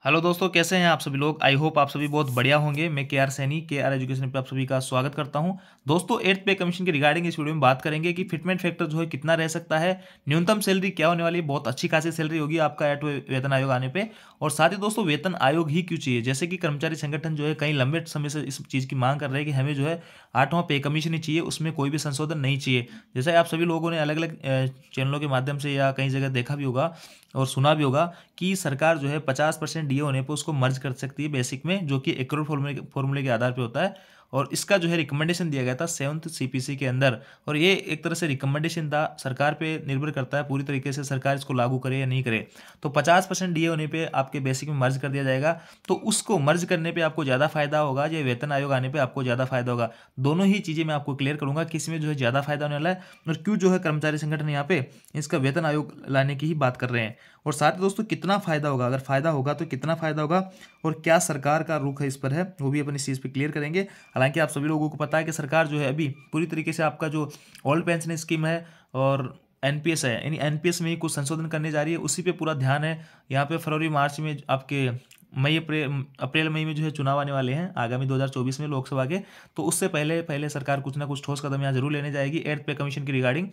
Hello दोस्तों, कैसे हैं आप सभी लोग। आई होप आप सभी बहुत बढ़िया होंगे। मैं के आर सैनी के आर एजुकेशन पे आप सभी का स्वागत करता हूं। दोस्तों, एट्थ पे कमीशन के रिगार्डिंग इस वीडियो में बात करेंगे कि फिटमेंट फैक्टर जो है कितना रह सकता है, न्यूनतम सैलरी क्या होने वाली है। बहुत अच्छी खासी सैलरी होगी आपका एट वेतन आयोग आने पे। और साथ ही दोस्तों, वेतन आयोग ही क्यों चाहिए, जैसे कि कर्मचारी संगठन जो है कई लंबे समय से इस चीज़ की मांग कर रहे हैं कि हमें जो है 8वां पे कमीशन ही चाहिए, उसमें कोई भी संशोधन नहीं चाहिए। जैसे आप सभी लोगों ने अलग अलग चैनलों के माध्यम से या कई जगह देखा भी होगा और सुना भी होगा कि सरकार जो है 50% डीए होने पर उसको मर्ज कर सकती है बेसिक में, जो कि एकरूट फॉर्मूले के आधार पे होता है। और इसका जो है रिकमेंडेशन दिया गया था 7th सीपीसी के अंदर। और ये एक तरह से रिकमेंडेशन था, सरकार पे निर्भर करता है पूरी तरीके से सरकार इसको लागू करे या नहीं करे। तो 50% डीए होने पे आपके बेसिक में मर्ज कर दिया जाएगा। तो उसको मर्ज करने पे आपको ज़्यादा फायदा होगा या वेतन आयोग आने पे आपको ज़्यादा फायदा होगा। दोनों ही चीज़ें मैं आपको क्लियर करूंगा किस में जो है ज़्यादा फायदा होने वाला है और क्यों जो है कर्मचारी संगठन यहाँ पे इसका वेतन आयोग लाने की ही बात कर रहे हैं। और साथ ही दोस्तों, कितना फायदा होगा, अगर फायदा होगा तो कितना फायदा होगा और क्या सरकार का रुख है इस पर है, वो भी अपन इस चीज़ पे क्लियर करेंगे। हालांकि आप सभी लोगों को पता है कि सरकार जो है अभी पूरी तरीके से आपका जो ओल्ड पेंशन स्कीम है और एनपीएस है, यानी एनपीएस में ही कुछ संशोधन करने जा रही है, उसी पे पूरा ध्यान है। यहाँ पे फरवरी मार्च में आपके अप्रैल मई में जो है चुनाव आने वाले हैं आगामी 2024 में लोकसभा के। तो उससे पहले पहले सरकार कुछ ना कुछ ठोस कदम यहाँ जरूर लेने जाएगी एट्थ पे कमीशन की रिगार्डिंग।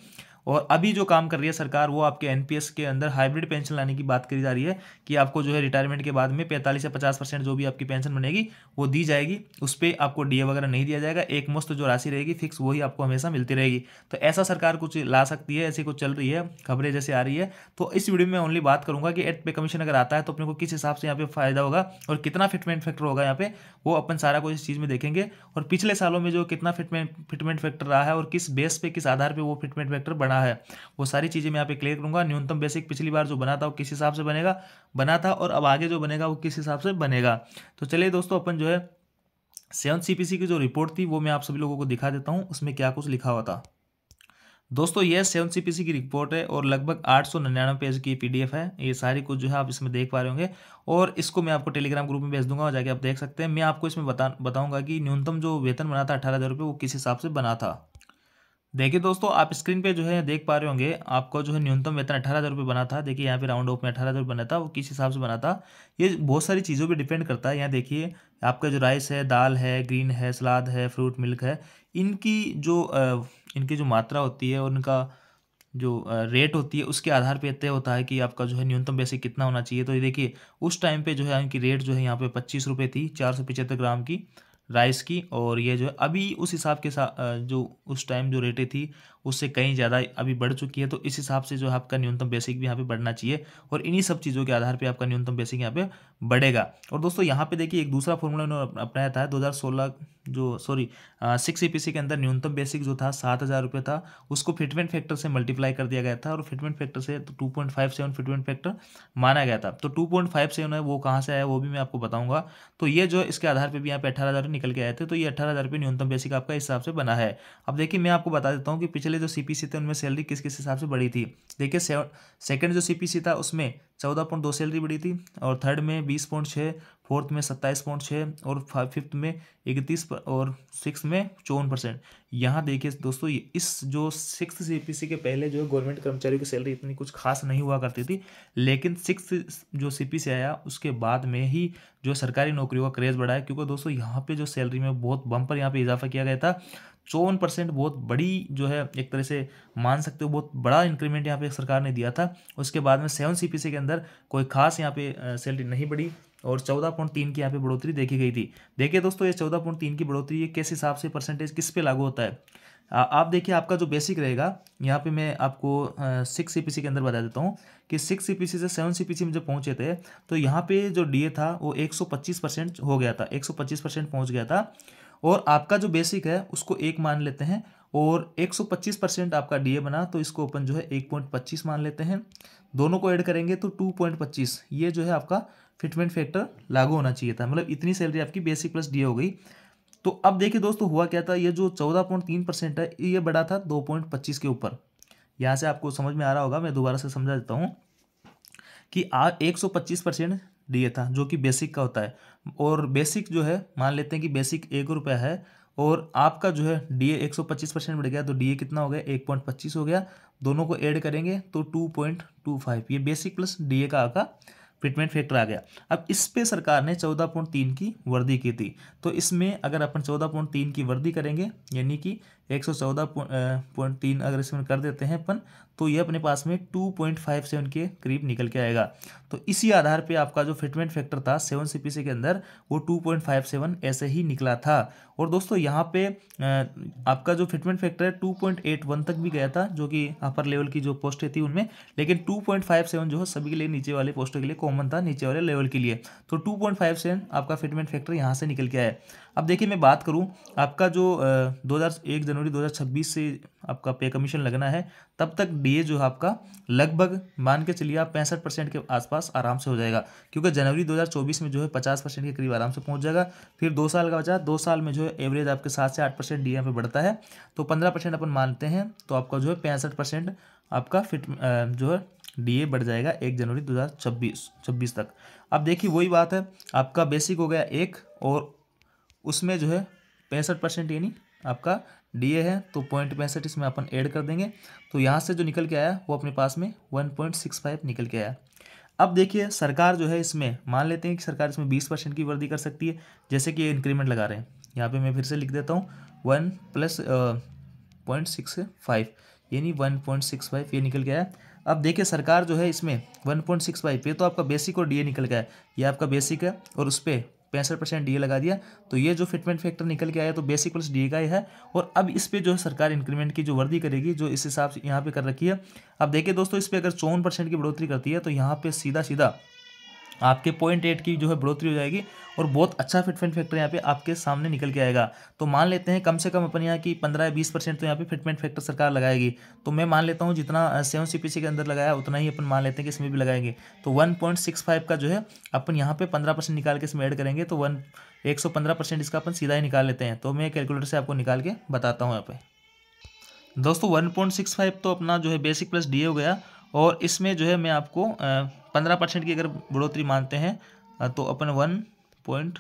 और अभी जो काम कर रही है सरकार वो आपके एनपीएस के अंदर हाइब्रिड पेंशन लाने की बात करी जा रही है कि आपको जो है रिटायरमेंट के बाद में 45 या 50% जो भी आपकी पेंशन बनेगी वो दी जाएगी। उस पर आपको डीए वगैरह नहीं दिया जाएगा, एक मुश्त जो राशि रहेगी फिक्स वही आपको हमेशा मिलती रहेगी। तो ऐसा सरकार कुछ ला सकती है, ऐसी कुछ चल रही है, खबरें जैसे आ रही है। तो इस वीडियो में ओनली बात करूंगा कि एट्थ पे कमीशन अगर आता है तो अपने को किस हिसाब से यहाँ पे फायदा होगा और कितना फिटमेंट फैक्टर होगा यहाँ पे, वो अपन सारा कुछ इस चीज़ में देखेंगे। और पिछले सालों में जो कितना फिटमेंट फैक्टर रहा है और किस बेस पे किस आधार पे वो फिटमेंट फैक्टर बना है, वो सारी चीज़ें मैं यहाँ पे क्लियर करूंगा। न्यूनतम बेसिक पिछली बार जो बना था वो किस हिसाब से बना था और अब आगे जो बनेगा वो किस हिसाब से बनेगा। तो चलिए दोस्तों, अपन जो है 7th सीपीसी की जो रिपोर्ट थी वो मैं आप सभी लोगों को दिखा देता हूँ, उसमें क्या कुछ लिखा हुआ था। दोस्तों, ये 7th सीपीसी की रिपोर्ट है और लगभग 899 पेज की पीडीएफ है। ये सारी कुछ जो है आप इसमें देख पा रहे होंगे और इसको मैं आपको टेलीग्राम ग्रुप में भेज दूंगा और जाके आप देख सकते हैं। मैं आपको इसमें बताऊंगा कि न्यूनतम जो वेतन बना था 18,000 रुपये वो किस हिसाब से बना था। देखिए दोस्तों, आप स्क्रीन पे जो है देख पा रहे होंगे, आपको जो है न्यूनतम वेतन 18,000 रुपये बना था। देखिए यहाँ पे राउंड ऑफ में 18,000 बना था, वो किस हिसाब से बना था ये बहुत सारी चीज़ों पे डिपेंड करता है। यहाँ देखिए आपका जो राइस है, दाल है, ग्रीन है, सलाद है, फ्रूट मिल्क है, इनकी जो मात्रा होती है और इनका जो रेट होती है उसके आधार पे तय होता है कि आपका जो है न्यूनतम बेसिक कितना होना चाहिए। तो ये देखिए उस टाइम पे जो है इनकी रेट जो है यहाँ पे 25 रुपये थी 475 ग्राम की राइस की। और ये जो है अभी उस हिसाब के साथ जो उस टाइम जो रेटें थी उससे कहीं ज़्यादा अभी बढ़ चुकी है। तो इस हिसाब से जो है आपका न्यूनतम बेसिक भी यहाँ पे बढ़ना चाहिए और इन्हीं सब चीज़ों के आधार पे आपका न्यूनतम बेसिक यहाँ पे बढ़ेगा। और दोस्तों, यहाँ पे देखिए एक दूसरा फॉर्मूला उन्होंने अपनाया था 2016 जो 6 सीपीसी के अंदर न्यूनतम बेसिक जो था 7,000 रुपये था, उसको फिटमेंट फैक्टर से मल्टीप्लाई कर दिया गया था और फिटमेंट फैक्टर से तो 2.57 फिटमेंट फैक्टर माना गया था। तो 2.57 है वो कहाँ से आया वो भी मैं आपको बताऊंगा। तो ये जो इसके आधार पे भी यहाँ पे 18,000 निकल के आए थे। तो ये 18,000 रुपये न्यूनतम बेसिक आपका इस हिसाब से बना है। अब देखिए मैं आपको बता देता हूँ कि पिछले जो सीपीसी थे उनमें सैलरी किस किस हिसाब से बढ़ी थी। देखिए सेकंड जो सीपीसी था उसमें 14.2 सैलरी बढ़ी थी और थर्ड में 20.6, फोर्थ में 27.6 और फिफ्थ में 31 और सिक्स में 54%। यहाँ देखिए दोस्तों, इस जो 6th सीपीसी के पहले जो गवर्नमेंट कर्मचारियों की सैलरी इतनी कुछ खास नहीं हुआ करती थी, लेकिन 6th जो सीपीसी आया उसके बाद में ही जो सरकारी नौकरियों का क्रेज बढ़ा है। क्योंकि दोस्तों यहाँ पे जो सैलरी में बहुत बम्पर यहाँ पे इजाफा किया गया था 54%, बहुत बड़ी जो है एक तरह से मान सकते हो बहुत बड़ा इंक्रीमेंट यहाँ पे सरकार ने दिया था। उसके बाद में 7 सीपीसी के अंदर कोई खास यहाँ पे सैलरी नहीं बढ़ी और 14.3 की यहाँ पे बढ़ोतरी देखी गई थी। देखिए दोस्तों, ये 14.3 की बढ़ोतरी ये किस हिसाब से परसेंटेज किस पे लागू होता है। आप देखिए आपका जो बेसिक रहेगा यहाँ पे मैं आपको 6 सीपीसी के अंदर बता देता हूँ कि 6 सीपीसी से 7 सीपीसी में जब पहुँचे थे तो यहाँ पे जो डीए था वो 125% हो गया था, 125% पहुँच गया था। और आपका जो बेसिक है उसको 1 मान लेते हैं और 125% आपका डीए बना तो इसको अपन जो है 1.25 मान लेते हैं। दोनों को ऐड करेंगे तो 2.25, ये जो है आपका फिटमेंट फैक्टर लागू होना चाहिए था। मतलब इतनी सैलरी आपकी बेसिक प्लस डीए हो गई। तो अब देखिए दोस्तों हुआ क्या था, ये जो 14.3% है ये बढ़ा था 2.25 के ऊपर। यहाँ से आपको समझ में आ रहा होगा, मैं दोबारा से समझा देता हूँ कि 125% डीए था जो कि बेसिक का होता है। और बेसिक जो है मान लेते हैं कि बेसिक 1 रुपया है और आपका जो है डीए 125% बढ़ गया तो डीए कितना हो गया 1.25 हो गया। दोनों को ऐड करेंगे तो 2.25, ये बेसिक प्लस डीए का आपका फिटमेंट फैक्टर आ गया। अब इस पे सरकार ने 14.3 की वृद्धि की थी। तो इसमें अगर अपन 14.3 की वृद्धि करेंगे यानी कि 114.3 अगर इसमें कर देते हैं अपन, तो ये अपने पास में 2.57 के करीब निकल के आएगा। तो इसी आधार पे आपका जो फिटमेंट फैक्टर था 7 CPC के अंदर वो 2.57 ऐसे ही निकला था। और दोस्तों यहाँ पे आपका जो फिटमेंट फैक्टर है 2.81 तक भी गया था, जो कि अपर लेवल की जो पोस्टें थी उनमें, लेकिन 2.57 जो है सभी के लिए, नीचे वाले पोस्टों के लिए कॉमन था, नीचे वाले लेवल के लिए। तो 2.57 आपका फिटमेंट फैक्टर यहाँ से निकल के आया। अब देखिए मैं बात करूँ आपका जो 1 जनवरी 2026 से आपका पे कमीशन लगना है, तब तक डीए जो है आपका लगभग मान के चलिए आप 65% के आसपास आराम से हो जाएगा, क्योंकि जनवरी 2024 में जो है 50% के करीब आराम से पहुंच जाएगा। फिर 2 साल का बचा, 2 साल में जो है एवरेज आपके 7 से 8% डीए पे बढ़ता है, तो 15% अपन मानते हैं, तो आपका जो है 65% आपका जो है डीए बढ़ जाएगा 1 जनवरी 2026 तक। अब देखिए वही बात है, आपका बेसिक हो गया 1 और उसमें जो है 65% यानी आपका डीए है, तो 0.65 इसमें अपन ऐड कर देंगे, तो यहाँ से जो निकल के आया वो अपने पास में 1.65 निकल के आया। अब देखिए सरकार जो है इसमें मान लेते हैं कि सरकार इसमें 20% की वृद्धि कर सकती है, जैसे कि इंक्रीमेंट लगा रहे हैं। यहाँ पे मैं फिर से लिख देता हूँ 1 + 0.65 यानी 1.65 ये निकल के आया। अब देखिए सरकार जो है इसमें 1.65 पे तो आपका बेसिक और डीए निकल गया है, ये आपका बेसिक है और उस पर 65% डीए लगा दिया, तो ये जो फिटमेंट फैक्टर निकल के आया तो बेसिक प्लस डीए का ही है। और अब इस पे जो है सरकार इंक्रीमेंट की जो वृद्धि करेगी, जो इस हिसाब से यहाँ पे कर रखी है। अब देखिए दोस्तों, इस पे अगर 54% की बढ़ोतरी करती है तो यहाँ पे सीधा सीधा आपके 0.8 की जो है बढ़ोतरी हो जाएगी और बहुत अच्छा फिटमेंट फैक्टर यहाँ पे आपके सामने निकल के आएगा। तो मान लेते हैं कम से कम अपन यहाँ की 15 या 20% तो यहाँ पे फिटमेंट फैक्टर सरकार लगाएगी। तो मैं मान लेता हूँ जितना 7 CPC के अंदर लगाया उतना ही अपन मान लेते हैं कि इसमें भी लगाएंगे। तो 1.65 का जो है अपन यहाँ पे 15% निकाल के इसमें ऐड करेंगे, तो 115% इसका अपन सीधा ही निकाल लेते हैं। तो मैं कैलकुलेटर से आपको निकाल के बताता हूँ यहाँ पे। दोस्तों 1.65 तो अपना जो है बेसिक प्लस डीए हो गया, और इसमें जो है मैं आपको 15% की अगर बढ़ोतरी मानते हैं तो अपन 1.15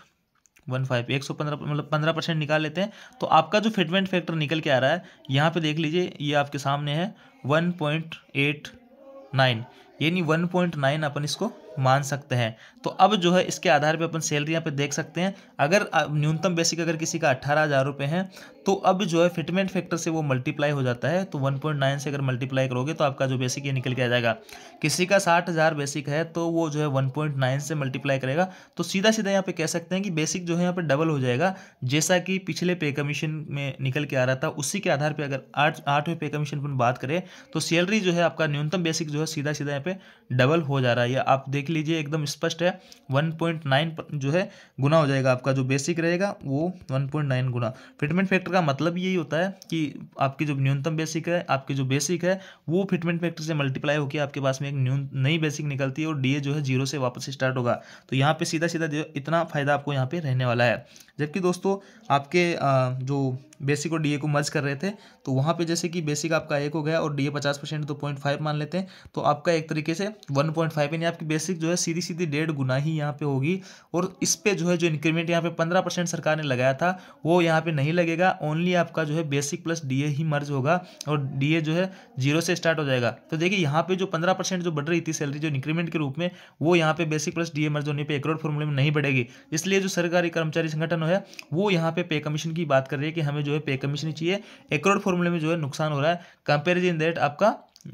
115 मतलब 15% निकाल लेते हैं, तो आपका जो फिटमेंट फैक्टर निकल के आ रहा है यहाँ पे देख लीजिए, ये आपके सामने है 1.89 यानी 1.9 अपन इसको मान सकते हैं। तो अब जो है इसके आधार पे अपन सैलरी यहाँ पे देख सकते हैं। अगर न्यूनतम बेसिक अगर किसी का 18,000 रुपये है, तो अब जो है फिटमेंट फैक्टर से वो मल्टीप्लाई हो जाता है, तो 1.9 से अगर मल्टीप्लाई करोगे तो आपका जो बेसिक ये निकल के आ जाएगा। किसी का 60,000 बेसिक है तो वो जो है 1.9 से मल्टीप्लाई करेगा, तो सीधा सीधा यहाँ पे कह सकते हैं कि बेसिक जो है यहाँ पे डबल हो जाएगा, जैसा कि पिछले पे कमीशन में निकल के आ रहा था। उसी के आधार पर अगर 8वें पे कमीशन पर बात करें तो सैलरी जो है आपका न्यूनतम बेसिक जो है सीधा सीधा यहाँ पे डबल हो जा रहा है। आप देख लीजिए एकदम स्पष्ट है, 1.9 जो है गुना हो जाएगा, आपका जो बेसिक रहेगा वो 1.9 गुना। फिटमेंट फैक्टर का मतलब यही होता है कि आपकी जो न्यूनतम बेसिक है, आपकी जो बेसिक है वो फिटमेंट फैक्टर से मल्टीप्लाई होकर आपके पास में एक नई बेसिक निकलती है और डीए जो है 0 से वापस स्टार्ट होगा। तो यहाँ पे सीधा सीधा इतना फायदा आपको यहाँ पे रहने वाला है। जबकि दोस्तों आपके जो बेसिक और डीए को मर्ज कर रहे थे, तो वहाँ पे जैसे कि बेसिक आपका 1 हो गया और डीए 50% तो 0.5 मान लेते हैं, तो आपका एक तरीके से 1.5 यानी आपकी बेसिक जो है सीधी सीधी 1.5 गुना ही यहाँ पे होगी। और इस पे जो है जो इंक्रीमेंट यहाँ पे 15% सरकार ने लगाया था वो यहाँ पे नहीं लगेगा, ओनली आपका जो है बेसिक प्लस डीए ही मर्ज होगा और डीए जो है 0 से स्टार्ट हो जाएगा। तो देखिए यहाँ पे जो 15% जो बढ़ रही थी सैलरी जो इंक्रीमेंट के रूप में, वो यहाँ पे बेसिक प्लस डीए मर्ज होने पर एक करोड़ फॉर्मूले में नहीं बढ़ेगी। इसलिए जो सरकारी कर्मचारी संगठन है वो यहाँ पे कमीशन की बात कर रही है कि हमें जो है पे कमीशन ही चाहिए। 1 करोड़ फॉर्मूले में जो है नुकसान हो रहा है कंपेरिजन दैट आपका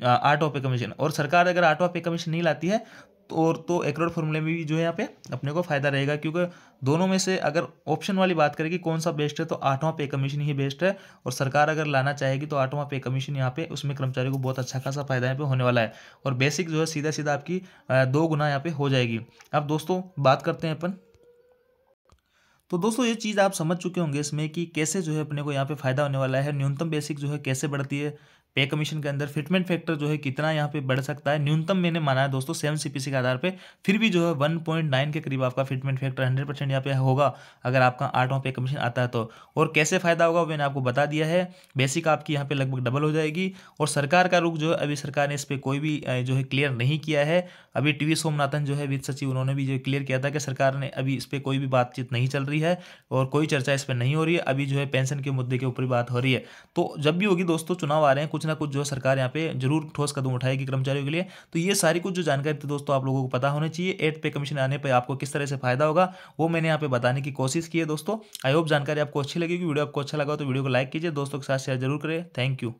8वां पे कमीशन, और सरकार अगर 8वां पे कमीशन नहीं लाती है तो 1 करोड़ फॉर्मूले में भी जो है यहाँ पे अपने को फायदा रहेगा, क्योंकि दोनों में से अगर ऑप्शन वाली बात करें कि कौन सा बेस्ट है तो 8वां पे कमीशन ही बेस्ट है। और सरकार अगर लाना चाहेगी तो 8वां पे कमीशन यहाँ पे उसमें कर्मचारी को बहुत अच्छा खासा फायदा यहाँ पे होने वाला है, और बेसिक जो है सीधा सीधा आपकी 2 गुना यहाँ पे हो जाएगी। अब दोस्तों बात करते हैं अपन, तो दोस्तों ये चीज़ आप समझ चुके होंगे इसमें कि कैसे जो है अपने को यहाँ पे फायदा होने वाला है। न्यूनतम बेसिक जो है कैसे बढ़ती है पे कमीशन के अंदर, फिटमेंट फैक्टर जो है कितना यहाँ पे बढ़ सकता है। न्यूनतम मैंने माना है दोस्तों 7 CPC के आधार पे, फिर भी जो है 1.9 के करीब आपका फिटमेंट फैक्टर 100% यहाँ पे होगा अगर आपका 8वां पे कमीशन आता है तो। और कैसे फायदा होगा मैंने आपको बता दिया है। बेसिक आपकी यहाँ पे लगभग डबल हो जाएगी, और सरकार का रुख जो है अभी सरकार ने इस पर कोई भी जो है क्लियर नहीं किया है। अभी टीवी सोमनाथन जो है वित्त सचिव, उन्होंने भी जो क्लियर किया था कि सरकार ने अभी इस पर कोई भी बातचीत नहीं चल रही है और कोई चर्चा इस पर नहीं हो रही है। अभी जो है पेंशन के मुद्दे के ऊपर बात हो रही है। तो जब भी होगी दोस्तों, चुनाव आ रहे हैं, कुछ ना कुछ जो सरकार यहाँ पे जरूर ठोस कदम उठाएगी कर्मचारियों के लिए। तो ये सारी कुछ जो जानकारी थी दोस्तों आप लोगों को पता होनी चाहिए। 8th पे कमीशन आने पर आपको किस तरह से फायदा होगा वो मैंने यहाँ पे बताने की कोशिश की है दोस्तों। आई होप जानकारी आपको अच्छी लगेगी। वीडियो आपको अच्छा लगा तो वीडियो को लाइक कीजिए, दोस्तों के साथ शेयर जरूर करें। Thank you.